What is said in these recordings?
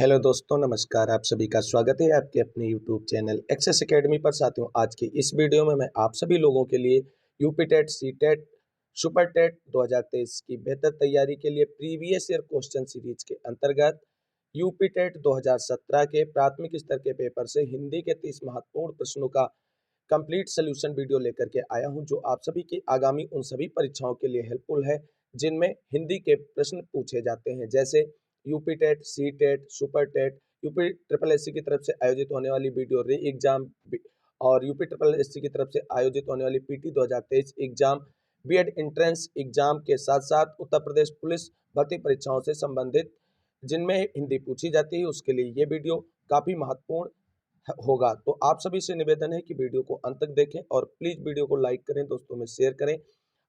Hello दोस्तों, नमस्कार। आप सभी का स्वागत है आपके अपने यूट्यूब चैनल एक्सेस एकेडमी पर। साथियों, आज की इस वीडियो में मैं आप सभी लोगों के लिए UP TET, C TET, super TET 2023 की बेहतर तैयारी के लिए प्रीवियस ईयर क्वेश्चन सीरीज के अंतर्गत यूपी टेट 2017 के प्राथमिक स्तर के पेपर से हिंदी के 30 महत्वपूर्ण प्रश्नों का कंप्लीट सोल्यूशन वीडियो लेकर के आया हूं, जो आप सभी की आगामी उन सभी परीक्षाओं के लिए हेल्पफुल है जिनमें हिंदी के प्रश्न पूछे जाते हैं, जैसे UP TET, C TET, super TET, UP triple SC की तरफ से आयोजित होने वाली वीडियो री एग्जाम और यूपी ट्रिपल एससी की तरफ से आयोजित होने वाली PT 2023 exam, BEd entrance exam के साथ साथ उत्तर प्रदेश पुलिस भर्ती परीक्षाओं से संबंधित जिनमें हिंदी पूछी जाती है, उसके लिए ये वीडियो काफी महत्वपूर्ण होगा। तो आप सभी से निवेदन है कि वीडियो को अंत तक देखें और प्लीज वीडियो को लाइक करें, दोस्तों में शेयर करें।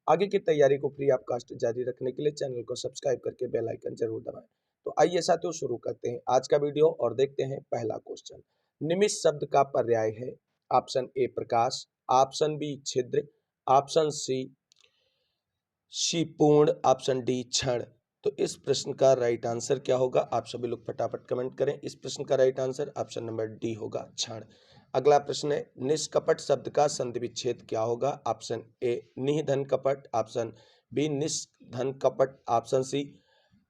आगे की तैयारी को फ्री ऑफ कास्ट जारी रखने के लिए चैनल को सब्सक्राइब करके बेल आइकन जरूर दबाएं। तो आइए साथियों, शुरू करते हैं आज का वीडियो और देखते हैं पहला क्वेश्चन। निमिष शब्द का पर्याय है ऑप्शन ए प्रकाश, ऑप्शन बी छिद्र, ऑप्शन सी पूर्ण, ऑप्शन डी क्षण। तो इस प्रश्न का राइट आंसर क्या होगा? आप सभी लोग फटाफट कमेंट करें। इस प्रश्न का right answer option number D होगा, क्षण। अगला प्रश्न है, निष्कपट शब्द का संधि विच्छेद क्या होगा? ऑप्शन ए निधन कपट, ऑप्शन बी निधन कपट, ऑप्शन सी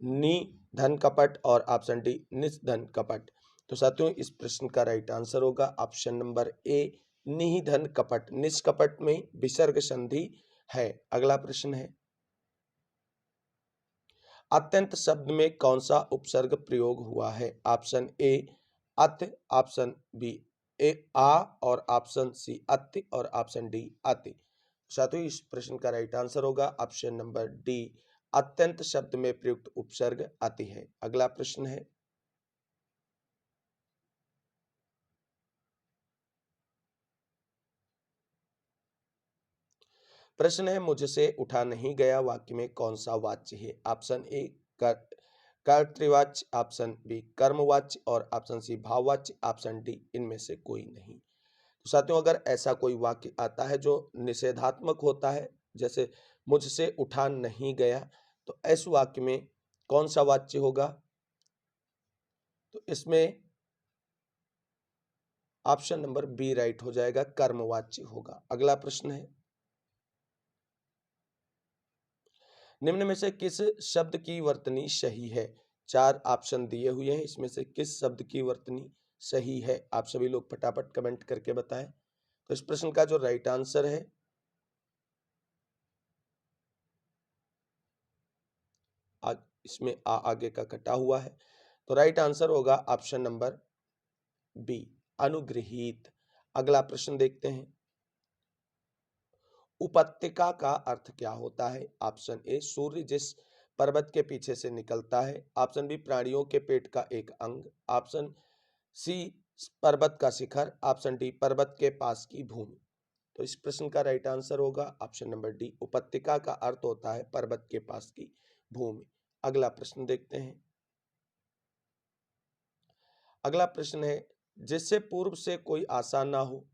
निधन कपट और ऑप्शन डी निधन कपट। तो साथियों, इस प्रश्न का राइट आंसर होगा ऑप्शन नंबर ए निधन कपट। निष्कपट में विसर्ग संधि है। अगला प्रश्न है, अत्यंत शब्द में कौन सा उपसर्ग प्रयोग हुआ है? ऑप्शन ए अत, ऑप्शन बी ए आ और ऑप्शन सी अति और ऑप्शन डी अति। साथियों, इस प्रश्न का राइट आंसर होगा ऑप्शन नंबर डी, अत्यंत शब्द में प्रयुक्त उपसर्ग अति है। अगला प्रश्न है, मुझसे उठा नहीं गया वाक्य में कौन सा वाच्य है? ऑप्शन ए कर्तृवाच्य, ऑप्शन बी कर्मवाच्य और ऑप्शन सी भाववाच्य, ऑप्शन डी इनमें से कोई नहीं। तो साथियों, अगर ऐसा कोई वाक्य आता है जो निषेधात्मक होता है, जैसे मुझसे उठा नहीं गया, तो इस वाक्य में कौन सा वाच्य होगा? तो इसमें ऑप्शन नंबर बी राइट हो जाएगा, कर्मवाच्य होगा। अगला प्रश्न है, निम्न में से किस शब्द की वर्तनी सही है? चार ऑप्शन दिए हुए हैं, इसमें से किस शब्द की वर्तनी सही है? आप सभी लोग फटाफट कमेंट करके बताएं। तो इस प्रश्न का जो राइट आंसर है, इसमें आ आगे का कटा हुआ है, तो राइट आंसर होगा ऑप्शन नंबर बी, अनुगृहीत। अगला प्रश्न देखते हैं, उपत्यका का अर्थ क्या होता है? ऑप्शन ए सूर्य जिस पर्वत के पीछे से निकलता है, ऑप्शन बी प्राणियों के पेट का एक अंग, ऑप्शन सी पर्वत का शिखर, ऑप्शन डी पर्वत के पास की भूमि। तो इस प्रश्न का राइट आंसर होगा ऑप्शन नंबर डी, उपत्यका का अर्थ होता है पर्वत के पास की भूमि। अगला प्रश्न देखते हैं, अगला प्रश्न है, जिससे पूर्व से कोई आशा ना हो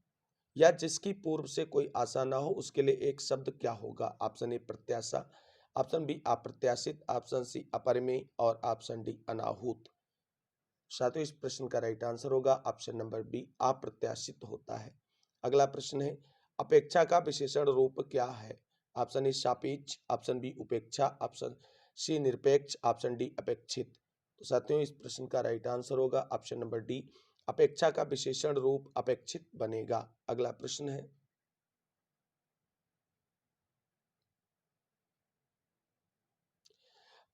या जिसकी पूर्व से कोई आशा ना हो, उसके लिए एक शब्द क्या होगा? ऑप्शन ए प्रत्याशा, ऑप्शन बी अप्रत्याशित, ऑप्शन सी अपरिमेय और ऑप्शन डी अनाहूत। साथियों, इस प्रश्न का राइट आंसर होगा ऑप्शन नंबर बी, अप्रत्याशित होता है। अगला प्रश्न है, अपेक्षा का विशेषण रूप क्या है? ऑप्शन ए सापेक्ष, ऑप्शन बी उपेक्षा, ऑप्शन सी निरपेक्ष, ऑप्शन डी अपेक्षित। तो साथियों, इस प्रश्न का राइट आंसर होगा ऑप्शन नंबर डी, अपेक्षा का विशेषण रूप अपेक्षित बनेगा। अगला प्रश्न है,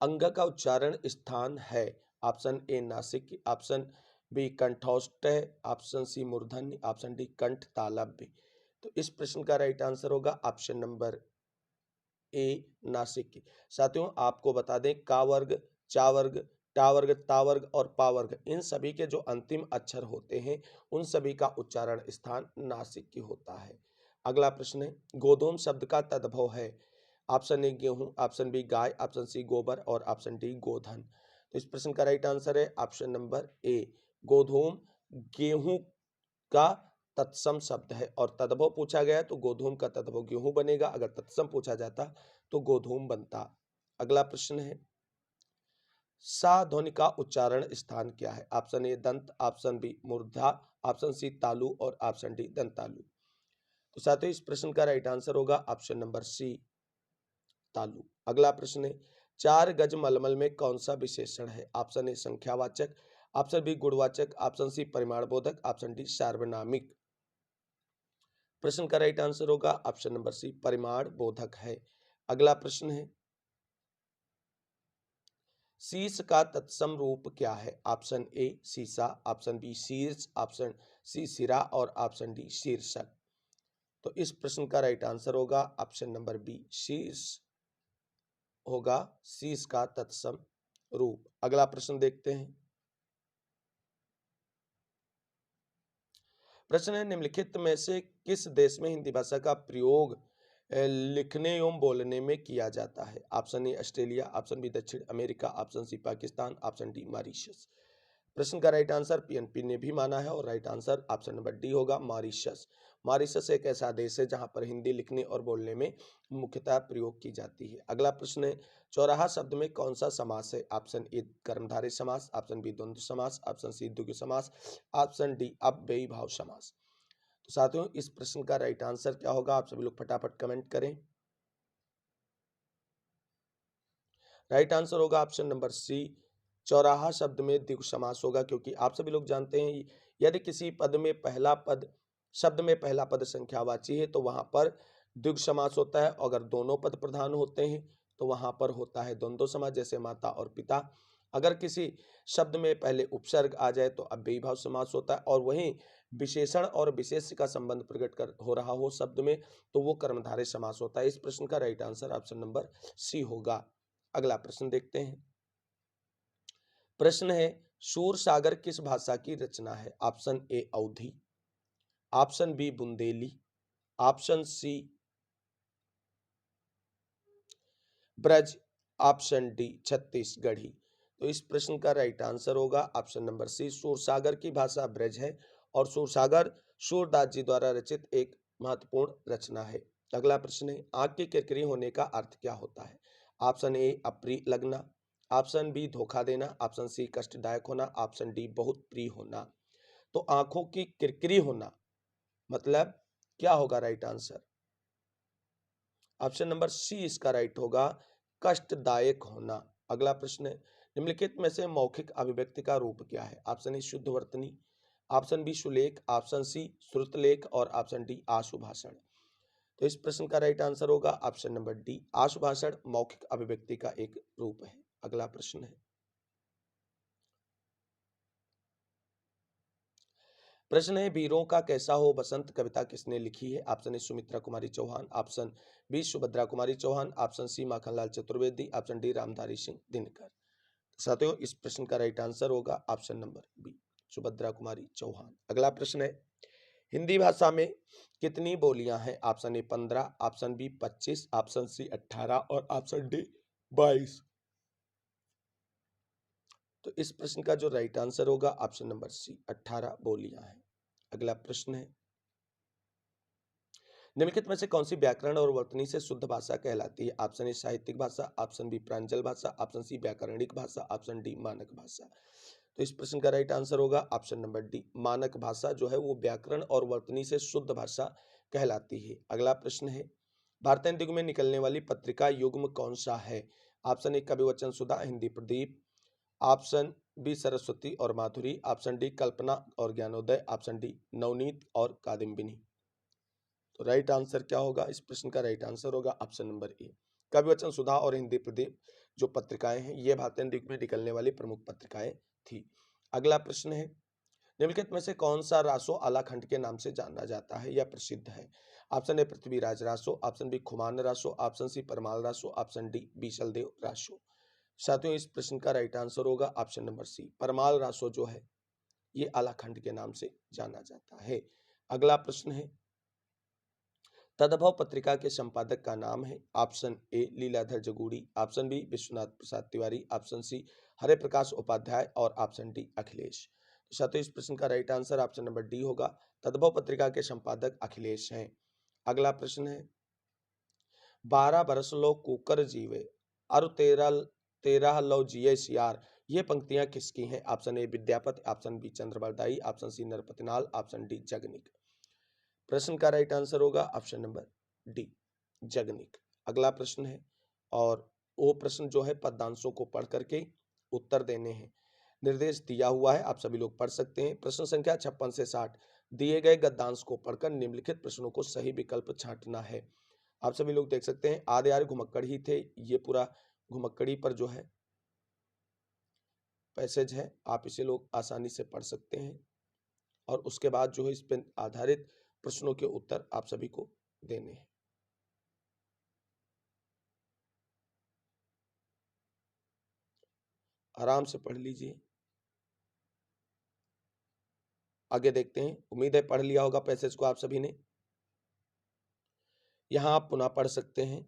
अंग का उच्चारण स्थान है? ऑप्शन ए नासिक, ऑप्शन बी कंठोष्ठ, ऑप्शन सी मूर्धन्य, ऑप्शन डी कंठ तालव्य। तो इस प्रश्न का राइट आंसर होगा ऑप्शन नंबर ए नासिक। साथियों, आपको बता दें, का वर्ग, चा वर्ग, टा वर्ग, ता वर्ग और पा वर्ग, इन सभी के जो अंतिम अक्षर होते हैं, उन सभी का उच्चारण स्थान नासिक की होता है। अगला प्रश्न है, गोधूम शब्द का तद्भव है? ऑप्शन ए गेहूं, ऑप्शन बी गाय, ऑप्शन सी गोबर और ऑप्शन डी गोधन। तो इस प्रश्न का राइट आंसर है ऑप्शन नंबर ए, गोधूम गेहूं का तत्सम शब्द है और तद्भव पूछा गया तो गोधूम का तद्भव गेहूं बनेगा, अगर तत्सम पूछा जाता तो गोधूम बनता। अगला प्रश्न है, सा ध्वनि का उच्चारण स्थान क्या है? ऑप्शन ए दंत, ऑप्शन बी मूर्धा, ऑप्शन सी तालु और ऑप्शन डी दंतालु। तो साथियों इस प्रश्न का राइट आंसर होगा ऑप्शन नंबर सी तालु। अगला प्रश्न है, 4 गज मलमल में कौन सा विशेषण है? ऑप्शन ए संख्यावाचक, ऑप्शन बी गुणवाचक, ऑप्शन सी परिमाणबोधक, ऑप्शन डी सार्वनामिक। प्रश्न का राइट आंसर होगा ऑप्शन नंबर सी परिमाणबोधक है। अगला प्रश्न है, शीर्ष का तत्सम रूप क्या है? ऑप्शन ए सीसा, ऑप्शन बी शीर्ष, ऑप्शन सी सिरा और ऑप्शन डी शीर्षक। तो इस प्रश्न का राइट आंसर होगा ऑप्शन नंबर बी शीर्ष होगा शीर्ष का तत्सम रूप। अगला प्रश्न देखते हैं। प्रश्न है, निम्नलिखित में से किस देश में हिंदी भाषा का प्रयोग लिखने एवं बोलने में किया जाता है? Option A Australia, option B दक्षिण America, option C Pakistan, option D Mauritius. प्रश्न का राइट आंसर पीएनपी ने भी माना है और right answer option number D होगा मॉरिशस। मॉरिशस एक ऐसा देश है जहां पर हिंदी लिखने और बोलने में मुख्यतः प्रयोग की जाती है। अगला प्रश्न है, चौराहा शब्द में कौन सा समास है? ऑप्शन ए कर्मधारय समास, ऑप्शन बी द्वंद्व समास, ऑप्शन सी द्विगु समास, ऑप्शन डी अव्ययी भाव समास। तो साथियों इस प्रश्न का राइट आंसर क्या होगा? आप सभी लोग फटाफट कमेंट करें। राइट आंसर होगा ऑप्शन नंबर सी चौराहा शब्द में द्विगु समास होगा, क्योंकि आप सभी लोग जानते हैं यदि किसी पद में पहला पद शब्द में पहला पद संख्यावाची है तो वहां पर द्विगु समास होता है। अगर दोनों पद प्रधान होते हैं तो वहां पर होता है द्वंद्व समास, जैसे माता और पिता। अगर किसी शब्द में पहले उपसर्ग आ जाए तो अव्ययी भाव समास होता है, और वहीं विशेषण और विशेष्य का संबंध प्रकट कर हो रहा हो शब्द में तो वो कर्मधारय समास होता है। इस प्रश्न का right answer option number C होगा। अगला प्रश्न देखते हैं। प्रश्न है, शूर सागर किस भाषा की रचना है? Option A Awadhi, option B Bundeli, option C Braj, option D Chhattisgarhi. तो इस प्रश्न का राइट आंसर होगा ऑप्शन नंबर सी सूरसागर की भाषा ब्रज है और सूरसागर सूरदास जी द्वारा रचित एक महत्वपूर्ण रचना है। अगला प्रश्न है, आंख के किरकिरी होने का अर्थ क्या होता है? ऑप्शन ए अप्रिय लगना, ऑप्शन बी धोखा देना, ऑप्शन सी कष्टदायक होना, ऑप्शन डी बहुत प्रिय होना। तो आंखों की किरकिरी होना मतलब क्या होगा right answer? Option number C इसका राइट होगा कष्टदायक होना। अगला प्रश्न है, निम्नलिखित में से मौखिक अभिव्यक्ति का रूप क्या है? ऑप्शन ए शुद्ध वर्तनी, ऑप्शन बी सुलेख, ऑप्शन सी श्रुतलेख और ऑप्शन डी आशुभाषण। तो इस प्रश्न का राइट आंसर होगा ऑप्शन नंबर डी आशुभाषण मौखिक अभिव्यक्ति का एक रूप है। अगला प्रश्न है, प्रश्न है, वीरों का कैसा हो बसंत कविता किसने लिखी है? Option A Sumitra Kumari Chauhan, option B Subhadra Kumari Chauhan, option C Makhanlal Chaturvedi, option D Ramdhari Singh Dinkar. साथियों इस प्रश्न का राइट आंसर होगा option number B Subhadra Kumari Chauhan. अगला प्रश्न है, हिंदी भाषा में कितनी बोलियां हैं? Option A 15, option B 25, option C 18 और ऑप्शन डी 22। तो इस प्रश्न का जो राइट आंसर होगा ऑप्शन नंबर सी 18 बोलियां हैं। अगला प्रश्न है, निम्नलिखित में से कौन सी व्याकरण और वर्तनी से शुद्ध भाषा कहलाती है? ऑप्शन ए साहित्यिक भाषा, ऑप्शन बी प्रांजल भाषा, ऑप्शन सी व्याकरणिक भाषा, ऑप्शन डी मानक भाषा। तो इस प्रश्न का राइट आंसर होगा ऑप्शन नंबर डी मानक भाषा जो है वो व्याकरण और वर्तनी से शुद्ध भाषा कहलाती है। अगला प्रश्न है, भारतीय युग में निकलने वाली पत्रिका युग्म कौन सा है? Option A Kavivachan Sudha, Hindi Pradeep, option B Saraswati और माधुरी, ऑप्शन डी कल्पना और ज्ञानोदय, ऑप्शन डी नवनीत और कादम्बिनी। तो राइट आंसर क्या होगा? इस प्रश्न का राइट आंसर होगा ऑप्शन नंबर ए कविवचन सुधा और हिंदी प्रदीप जो पत्रिकाएं हैं ये भारतीय युग में निकलने वाली प्रमुख पत्रिकाएं थी। अगला प्रश्न है, निम्नलिखित में से कौन सा रासो आलाखंड के नाम से जाना जाता है या प्रसिद्ध है? Option A Prithviraj Raso, option B Khuman Raso, option C Parmal Raso, option D Bisal Dev Raso. साथियों इस प्रश्न का राइट आंसर होगा option number C Parmal Raso जो है ये आलाखंड के नाम से जाना जाता है। अगला प्रश्न है, तदभव पत्रिका के संपादक का नाम है? Option A Leeladhar Jagudi, option B Vishwanath Prasad Tiwari, option C Hare Prakash Upadhyay और ऑप्शन डी अखिलेश। तो साथियों इस प्रश्न का right answer option number D होगा तदभव पत्रिका के संपादक अखिलेश हैं। अगला प्रश्न है, 12 बरस लो कुकर जीवे अरु 13 लौ जिये सियार, ये पंक्तियां किसकी हैं? Option A Vidyapati, option B Chandbardai, option C Narpatinal, option D Jagnik. प्रश्न का राइट आंसर होगा ऑप्शन नंबर डी जगनीक। अगला प्रश्न है और वो प्रश्न जो है पद्यांशों को पढ़ करके उत्तर देने हैं। निर्देश दिया हुआ है, आप सभी लोग पढ़ सकते हैं। प्रश्न संख्या 56 से 60 दिए गए गद्यांश को पढ़कर निम्नलिखित प्रश्नों को सही विकल्प छांटना है। आप सभी लोग देख सकते हैं आधे आधे घुमक्कड़ ही थे, ये पूरा घुमक्कड़ी पर जो है पैसेज है, आप इसे लोग आसानी से पढ़ सकते हैं और उसके बाद जो है इस पर आधारित प्रश्नों के उत्तर आप सभी को देने हैं। आराम से पढ़ लीजिए। आगे देखते हैं, उम्मीद है पढ़ लिया होगा पैसेज को आप सभी ने। यहाँ आप पुनः पढ़ सकते हैं।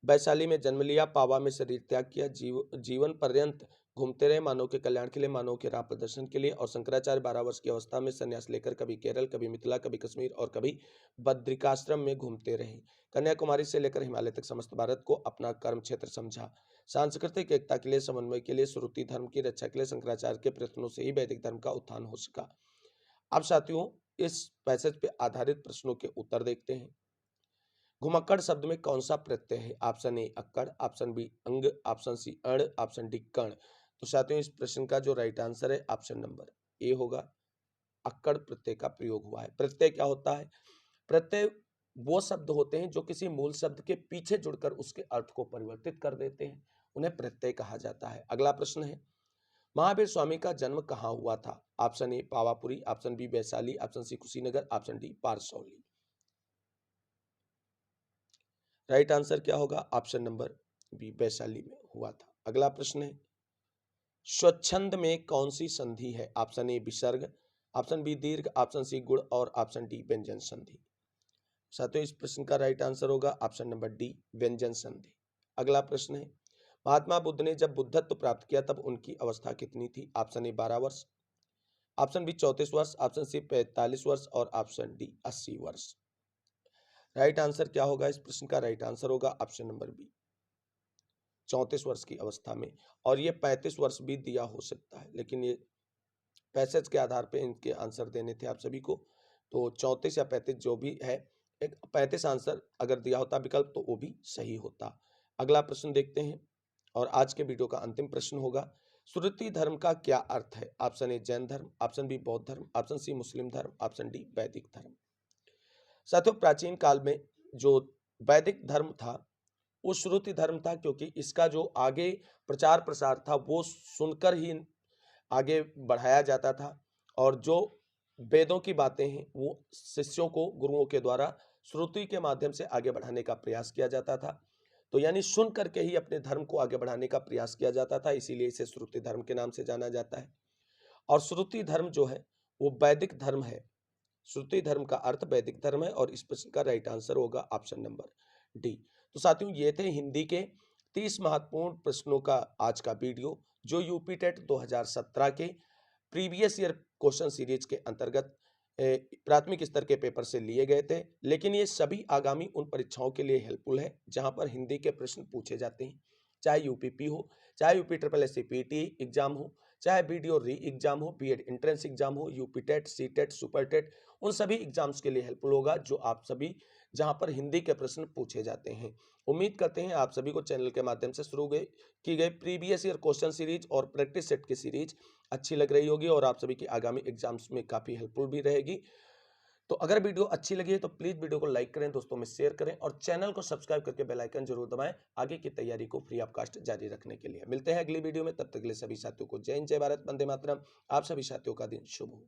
वैशाली में जन्म लिया, पावा में शरीर त्याग किया, जीवन पर्यंत घूमते रहे मानव के कल्याण के लिए, मानव के राह प्रदर्शन के लिए। और शंकराचार्य 12 वर्ष की अवस्था में संन्यास लेकर कभी केरल, कभी मिथिला, कभी कश्मीर और कभी बद्रिकाश्रम में घूमते रहे। कन्याकुमारी से लेकर हिमालय तक समस्त भारत को अपना कर्म क्षेत्र समझा। सांस्कृतिक एकता के लिए, समन्वय के लिए, श्रुति धर्म की रक्षा के लिए शंकराचार्य के प्रयत्नों से ही वैदिक धर्म का उत्थान हो सका। अब साथियों इस पैसेज पे आधारित प्रश्नों के उत्तर देखते हैं। घुमक्कड़ शब्द में कौन सा प्रत्यय है? ऑप्शन ए अक्कड़, ऑप्शन बी अंग, ऑप्शन सी अण, ऑप्शन डी कण। तो साथियों इस प्रश्न का जो राइट आंसर है ऑप्शन नंबर ए होगा, अक्कड़ प्रत्यय का प्रयोग हुआ है। प्रत्यय क्या होता है? प्रत्यय वो शब्द होते हैं जो किसी मूल शब्द के पीछे जुड़कर उसके अर्थ को परिवर्तित कर देते हैं, उन्हें प्रत्यय कहा जाता है। अगला प्रश्न है, महावीर स्वामी का जन्म कहाँ हुआ था? Option A Pawapuri, option B Vaishali, option C Kushinagar, option D Parsauli. Right answer क्या होगा? ऑप्शन नंबर बी वैशाली में हुआ था। अगला प्रश्न है, स्वच्छंद में कौन सी संधि है? ऑप्शन ए विसर्ग, ऑप्शन बी दीर्घ, ऑप्शन सी गुण और ऑप्शन डी व्यंजन संधि। साथियों इस प्रश्न का राइट आंसर होगा ऑप्शन नंबर डी व्यंजन संधि। अगला प्रश्न है, महात्मा बुद्ध ने जब बुद्धत्व प्राप्त किया तब उनकी अवस्था कितनी थी? ऑप्शन ए 12 वर्ष, ऑप्शन बी 34 वर्ष, ऑप्शन सी 45 वर्ष और ऑप्शन डी 80 वर्ष। राइट आंसर क्या होगा? इस प्रश्न का राइट आंसर होगा ऑप्शन नंबर बी 34 वर्ष की अवस्था में। और ये 35 वर्ष भी दिया हो सकता है, लेकिन ये पैसेज के आधार पे इनके आंसर देने थे आप सभी को। तो 34 या 35 जो भी है, एक 35 आंसर अगर दिया होता विकल्प तो वो भी सही होता। अगला प्रश्न देखते हैं और आज के वीडियो का अंतिम प्रश्न होगा, श्रुति धर्म का क्या अर्थ है? ऑप्शन ए जैन धर्म, ऑप्शन बी बौद्ध धर्म, ऑप्शन सी मुस्लिम धर्म, ऑप्शन डी वैदिक धर्म। साथियों प्राचीन काल में जो वैदिक धर्म था वो श्रुति धर्म था, क्योंकि इसका जो आगे प्रचार प्रसार था वो सुनकर ही आगे बढ़ाया जाता था और जो वेदों की बातें हैं वो शिष्यों को गुरुओं के द्वारा श्रुति के माध्यम से आगे बढ़ाने का प्रयास किया जाता था। तो यानी सुन करके ही अपने धर्म को आगे बढ़ाने का प्रयास किया जाता था, इसीलिए इसे श्रुति धर्म के नाम से जाना जाता है। और श्रुति धर्म जो है वो वैदिक धर्म है। श्रुति धर्म का अर्थ वैदिक धर्म है और इस प्रश्न का राइट आंसर होगा ऑप्शन नंबर डी। तो साथियों ये थे हिंदी के 30 महत्वपूर्ण प्रश्नों का आज का वीडियो, जो यूपी टेट 2017 के प्रीवियस ईयर क्वेश्चन सीरीज के अंतर्गत प्राथमिक स्तर के पेपर से लिए गए थे। लेकिन ये सभी आगामी उन परीक्षाओं के लिए हेल्पफुल है जहां पर हिंदी के प्रश्न पूछे जाते हैं, चाहे यूपीपी हो, चाहे UP triple S C PT exam हो, चाहे बीडीओ री एग्जाम हो, बीएड एंट्रेंस एग्जाम हो, UP TET, C TET, super TET, उन सभी एग्जाम्स के लिए हेल्पफुल होगा जो आप सभी जहां पर हिंदी के प्रश्न पूछे जाते हैं। उम्मीद करते हैं आप सभी को चैनल के माध्यम से शुरू की गई प्रीवियस ईयर क्वेश्चन सीरीज और प्रैक्टिस सेट की सीरीज अच्छी लग रही होगी और आप सभी की आगामी एग्जाम्स में काफी हेल्पफुल भी रहेगी। तो अगर वीडियो अच्छी लगी है तो प्लीज वीडियो को लाइक करें, दोस्तों में शेयर करें और चैनल को सब्सक्राइब करके बेल आइकन जरूर दबाएं आगे की तैयारी को फ्री ऑफ कास्ट जारी रखने के लिए। मिलते हैं अगली वीडियो में, तब तक के लिए सभी साथियों को जय हिंद, जय भारत, वंदे मातरम। आप सभी साथियों का दिन शुभ हो।